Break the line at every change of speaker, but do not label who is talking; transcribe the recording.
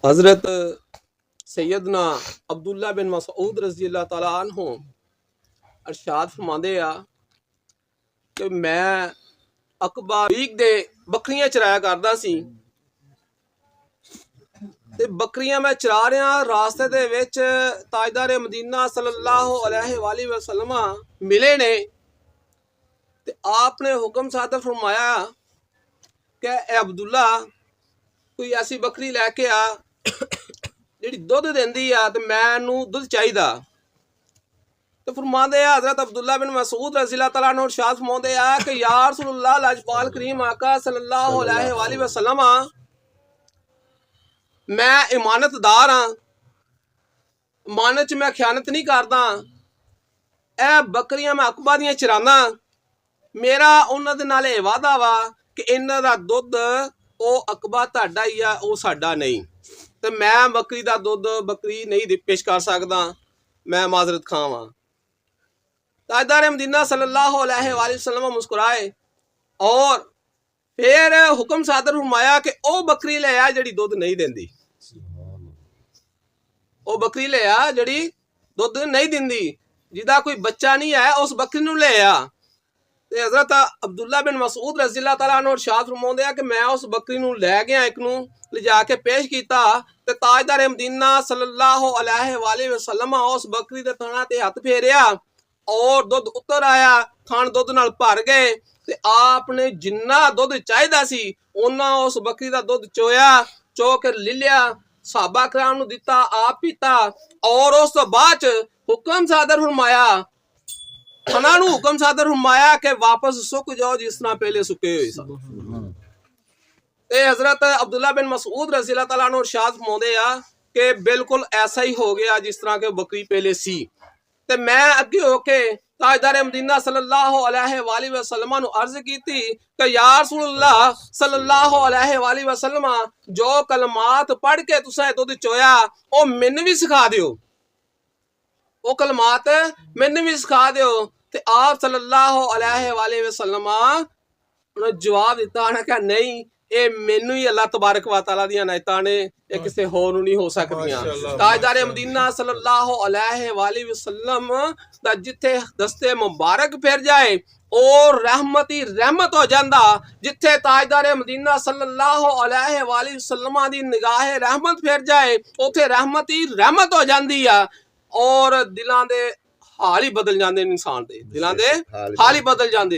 हज़रत सैयदना अब्दुल्ला बिन मसूद रज़ी अल्लाह तआला अन्हु अरशाद फरमाते आ कि मैं अकबा वीक दे बकरियां चराया करदा सी ते बकरियां मैं चरा रहा रास्ते दे विच ताजदारे मदीना सल्लल्लाहु अलैहि वसल्लम मिले ने ते आपने हुक्म सादर फरमाया कि ए अब्दुल्ला कोई ऐसी बकरी लैके आ ਜਿਹੜੀ ਦੁੱਧ ਦਿੰਦੀ ਆ ਤੇ ਮੈਨੂੰ ਦੁੱਧ ਚਾਹੀਦਾ ਤੇ ਫਰਮਾਉਂਦੇ ਆ हज़रत अब्दुल्ला बिन मसूद रज़ी अल्लाह तआला अन्हु इरशाद फरमाते आ कि या रसूलुल्लाह लाजपाल करीम आका सल्लल्लाहु अलैहि वसल्लम मैं इमानतदार हाँ, इमानत च मैं खयानत नहीं करदा। ਇਹ ਬੱਕਰੀਆਂ मैं अकबा ਦੀਆਂ ਚਰਾਨਾ, मेरा ਉਹਨਾਂ ਦੇ ਨਾਲ ਇਹ ਵਾਅਦਾ ਵਾ ਕਿ ਇਹਨਾਂ ਦਾ ਦੁੱਧ ਉਹ अकबा ਤੁਹਾਡਾ ਹੀ ਆ, ਉਹ ਸਾਡਾ ਨਹੀਂ। ਤੇ मैं बकरी का दुध बकरी नहीं पेश कर सकता, मैं माजरत खां। ताजदार मदीना सल्लल्लाहु अलैहि वसल्लम मुस्कुराए और फिर हुक्म सादर फरमाया कि ओ बकरी ले आ जिहड़ी दुध नहीं देंदी, ओ बकरी ले आ जिहड़ी दुध नहीं दिंदी, जिहदा कोई बच्चा नहीं है उस बकरी नूं ले आ। ते हज़रत अब्दुल्ला बिन मसूद रज़ी अल्लाह तआला अन्हु इरशाद फरमाउंदे आ कि मैं उस बकरी नूं लै गया, एक नूं लिजा के पेश किया ते ताजदार मदीना सल्लल्लाहु अलैहि वसल्लम उस बकरी दे थणा ते हथ फेरिया और दुध उतर आया, थण दुध नाल भर गए ते आपने जिन्ना दुध चाहिदा सी उन्ना उस बकरी दा दुध चोया, चो के ले लिया, सहाबा कराम नूं दिता, आप पीता और उस तो बाद हुक्म सादर फरमाया, थणा नूं हुक्म सादर फरमाया कि वापस सुक जाओ जिस तरह पहले सुके हुए सन। हज़रत अब्दुल्ला बिन मसूद रज़ी अल्लाह तआला अन्हु इरशाद फरमाते आ कि बिल्कुल ऐसा ही हो गया जिस तरह के बकरी पहले सी। ते मैं अगे होके ताजदार मदीना सल्लल्लाहु अलैहि वसल्लम नूं अर्ज कीती कि या रसूलल्लाह सल्लल्लाहु अलैहि वसल्लम जो कलमात पढ़ के तुसां दुध चोया ओ मैनूं भी सिखा दिओ, ओ कलमात मैनूं भी सिखा दिओ। ते आप सल्लल्लाहु अलैहि वसल्लम उन्हें जवाब दिता, उन्हें कहा नहीं, ये मैनू ही अल्लाह तबारक व तआला दी इनायतां ने, ये किसी होर नूं नहीं हो सकदियां। ताजदार मदीना सल्लल्लाहु अलैहि वसल्लम दा जिथे दस्ते मुबारक फिर जाए और रहमत ही रहमत हो जांदा, जिथे ताजदार मदीना सल्लल्लाहु अलैहि वसल्लम दी निगाह रहमत फिर जाए उथे रहमत ही रहमत हो जांदी आ और दिलां दे हाल ही बदल जांदे, इंसान दे दिलां दे हाल ही बदल जांदे।